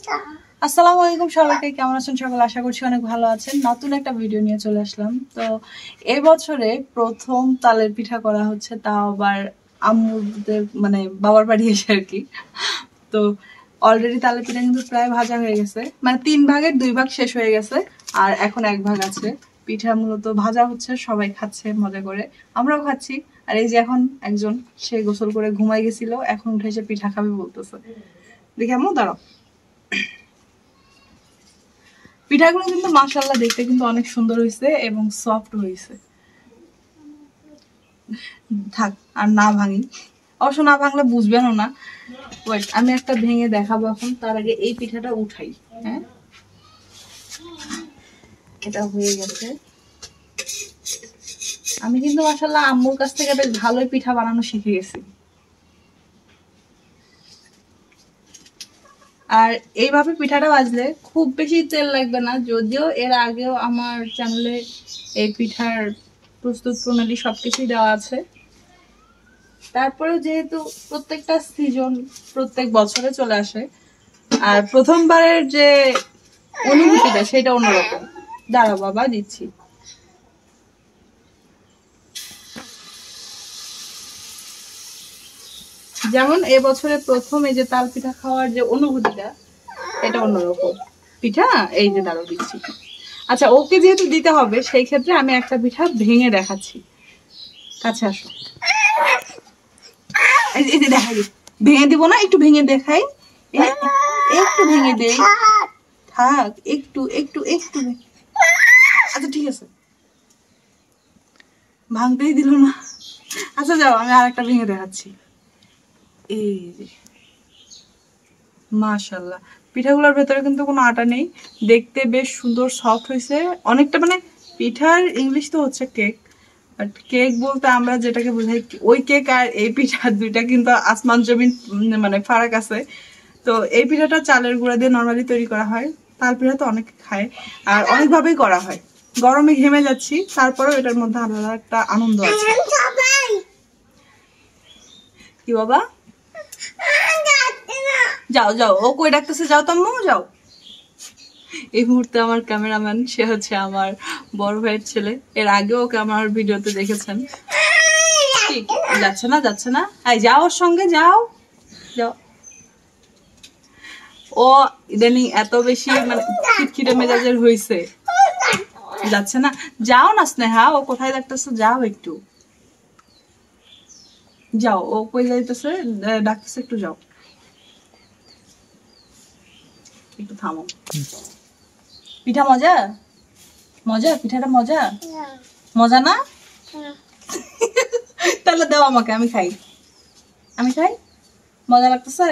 আসসালামু আলাইকুম সবাইকে, কেমন আছেন সকলে? আশা করছি অনেক ভালো আছেন। নতুন একটা ভিডিও নিয়ে চলে আসলাম। তো এই বছরে প্রথম তালের পিঠা করা হচ্ছে, তাও আবার আম্মুদের মানে বাবার বাড়ি এসে আর কি। তো অলরেডি তালের পিঠা কিন্তু প্রায় ভাজা হয়ে গেছে, মানে 3 ভাগের 2 ভাগ শেষ হয়ে গেছে, আর এখন 1 ভাগ আছে। পিঠা মূলত ভাজা হচ্ছে, সবাই খাচ্ছে মজা করে, আমরাও খাচ্ছি। আর এই যে এখন একজন, সে গোসল করে ঘুমাই গেছিল, এখন উঠে এসে পিঠা খাবে বলতেছে। দেখি আম্মু দাঁড়াও। পিঠাগুলো কিন্তু মাশাআল্লাহ দেখতে কিন্তু অনেক সুন্দর হয়েছে এবং সফট হয়েছে। থাক আর না ভাঙি, অবশ্য না ভাঙলে বুঝবেনও না। ওয়েট, আমি একটা ভেঙে দেখাবো এখন, তার আগে এই পিঠাটা উঠাই। হ্যাঁ, এটা হয়ে গেছে। আমি কিন্তু মাশাআল্লাহ আম্মুর কাছ থেকে বেশ ভালোই পিঠা বানানো শিখে গেছি। আর এইভাবে পিঠাটা ভাজলে খুব বেশি তেল লাগবে না, যদিও এর আগেও আমার চ্যানেলে এই পিঠার প্রস্তুত প্রণালী সবকিছুই দেওয়া আছে। তারপরে যেহেতু প্রত্যেকটা সিজন প্রত্যেক বছরে চলে আসে, আর প্রথমবারের যে অনুভূতিটা সেটা অন্যরকম। দাঁড়াও বাবা, দিচ্ছি। যেমন এবছরে প্রথম এই যে তাল পিঠা খাওয়ার যে অনুভূতিটা, এটা অন্যরকম। পিঠা এই যে দাঁড়াও দিচ্ছি। আচ্ছা, ওকে যেহেতু দিতে হবে সেই ক্ষেত্রে আমি একটা পিঠা ভেঙে দেখাচ্ছি। কাছে আসো, এই যে দেখাই। ভেঙে দিব না, একটু ভেঙে দেখাই। একটু ভেঙে দেই, থাক একটু একটু একটু। আচ্ছা ঠিক আছে, ভাঙতেই দিল না। আচ্ছা যাও, আমি আর একটা ভেঙে দেখাচ্ছি। এই যে মাশাআল্লাহ, পিঠাগুলোর ভেতরে কিন্তু কোনো আটা নেই, দেখতে বেশ সুন্দর সফট হয়েছে অনেকটা। মানে পিঠার ইংলিশ তো হচ্ছে কেক, বাট কেক বলতে আমরা যেটাকে বোঝাই, ওই কেক আর এই পিঠা দুইটা কিন্তু আসমান জমিন মানে ফারাক আছে। তো এই পিঠাটা চালের গুঁড়া দিয়ে নর্মালি তৈরি করা হয়। তাল পিঠা তো অনেকে খায় আর অনেকভাবেই করা হয়। গরমে ঘেমে যাচ্ছি, তারপরেও এটার মধ্যে আলাদা একটা আনন্দ আছে। কি বাবা, যাও যাও, ও কই ডাকতেছে, যাও তাম্মু যাও। এই মুহূর্তে আমার ক্যামেরাম্যান, সে হচ্ছে আমার বড় ভাইয়ের ছেলে। এর আগেও ওকে আমার ভিডিওতে দেখেছেন। ঠিক যাচ্ছে না, যাচ্ছে না, এই যাও ওর সঙ্গে, যাও যাও। ও ইদানিং এত বেশি মানে খিটখিটে মেজাজের হয়েছে, যাচ্ছে না। যাও না স্নেহা, ও কোথায় ডাকতেছে, যাও একটু যাও। ও কই যাইতেছে, ডাকতেছে, একটু যাও, একটু থামো। পিঠা মজা, মজা, পিঠাটা মজা, মজা না? তাহলে দাও আমাকে, আমি খাই, আমি খাই। মজা লাগতেছে?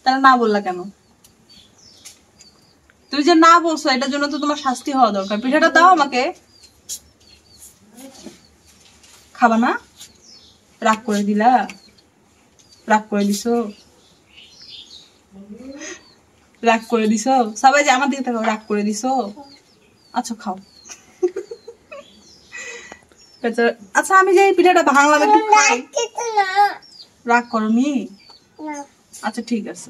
তাহলে না বললা কেন? তুমি যে না বলছো, এটার জন্য তো তোমার শাস্তি হওয়া দরকার। পিঠাটা দাও আমাকে। খাবা না? রাগ করে দিলা, রাগ করে দিছো, রাগ করে দিছো। সবাই যে আমার দিকে থাকো, রাগ করে দিছো। আচ্ছা খাও। আচ্ছা আমি যে এই পিঠাটা ভাঙলাম, একটু খাই। রাগ করনি? আচ্ছা ঠিক আছে,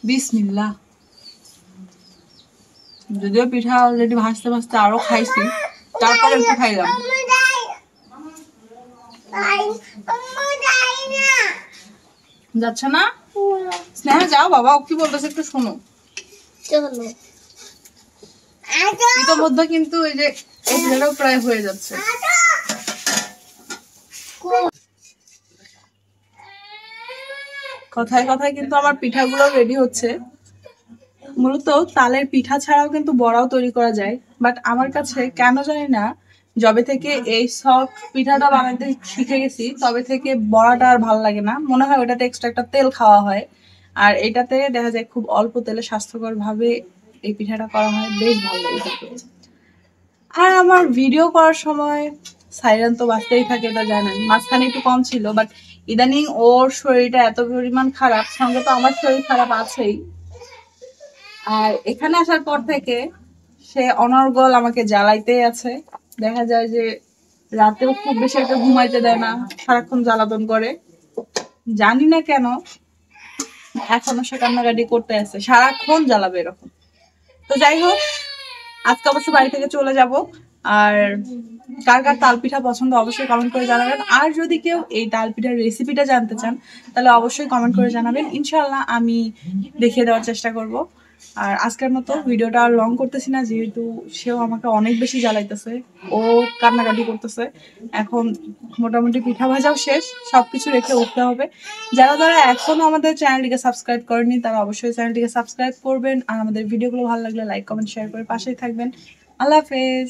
বিসমিল্লাহ। যদিও পিঠা অলরেডি ভাজতে ভাজতে আরো খাইছি, তারপরে একটু খাইলাম। যাচ্ছে না স্নেহা, যাও বাবা, ও কি বলতেছে একটু শোনো। ইতোমধ্যে কিন্তু এই যে এই পিঠাটাও প্রায় হয়ে যাচ্ছে। কথায় কথায় কিন্তু আমার পিঠাগুলো রেডি হচ্ছে। মূলত তালের পিঠা ছাড়াও কিন্তু বড়াও তৈরি করা যায়, বাট আমার কাছে কেন জানি না, যবে থেকে এই সফট পিঠাটা বানাতে শিখে গেছি তবে থেকে বড়াটা আর ভালো লাগে না। মনে হয় ওটাতে এক্সট্রা একটা তেল খাওয়া হয়, আর এটাতে দেখা যায় খুব অল্প তেলে স্বাস্থ্যকর ভাবে এই পিঠাটা করা হয়, বেশ ভালো লাগে। আর আমার ভিডিও করার সময় সাইরেন তো বাজতেই থাকে, এটা জানেন। মাঝখানে একটু কম ছিল, বাট ইদানিং ওর শরীরটা এত পরিমাণ খারাপ, সঙ্গে তো আমার শরীর খারাপ আছেই। আর এখানে আসার পর থেকে সে অনর্গল আমাকে জ্বালাইতেই আছে। দেখা যায় যে রাতেও খুব বেশি একটা ঘুমাইতে দেয় না, সারাক্ষণ জ্বালাতন করে। জানি না কেন, এখনো সে কান্নাকাটি করতে আছে, সারাক্ষণ জ্বালাবে এরকম। তো যাই হোক, আজকে অবশ্য বাড়ি থেকে চলে যাব। আর কার কার তাল পিঠা পছন্দ অবশ্যই কমেন্ট করে জানাবেন। আর যদি কেউ এই তাল পিঠার রেসিপিটা জানতে চান তাহলে অবশ্যই কমেন্ট করে জানাবেন, ইনশাল্লাহ আমি দেখিয়ে দেওয়ার চেষ্টা করব। আর আজকের মতো ভিডিওটা আর লং করতেছি না, যেহেতু সেও আমাকে অনেক বেশি জ্বালাইতেছে, ও কান্নাকাটি করতেছে। এখন মোটামুটি পিঠা ভাজাও শেষ, সবকিছু রেখে উঠতে হবে। যারা যারা এখনো আমাদের চ্যানেলটিকে সাবস্ক্রাইব করেনি তারা অবশ্যই চ্যানেলটিকে সাবস্ক্রাইব করবেন। আর আমাদের ভিডিওগুলো ভালো লাগলে লাইক কমেন্ট শেয়ার করে পাশেই থাকবেন। আল্লাহ হাফেজ।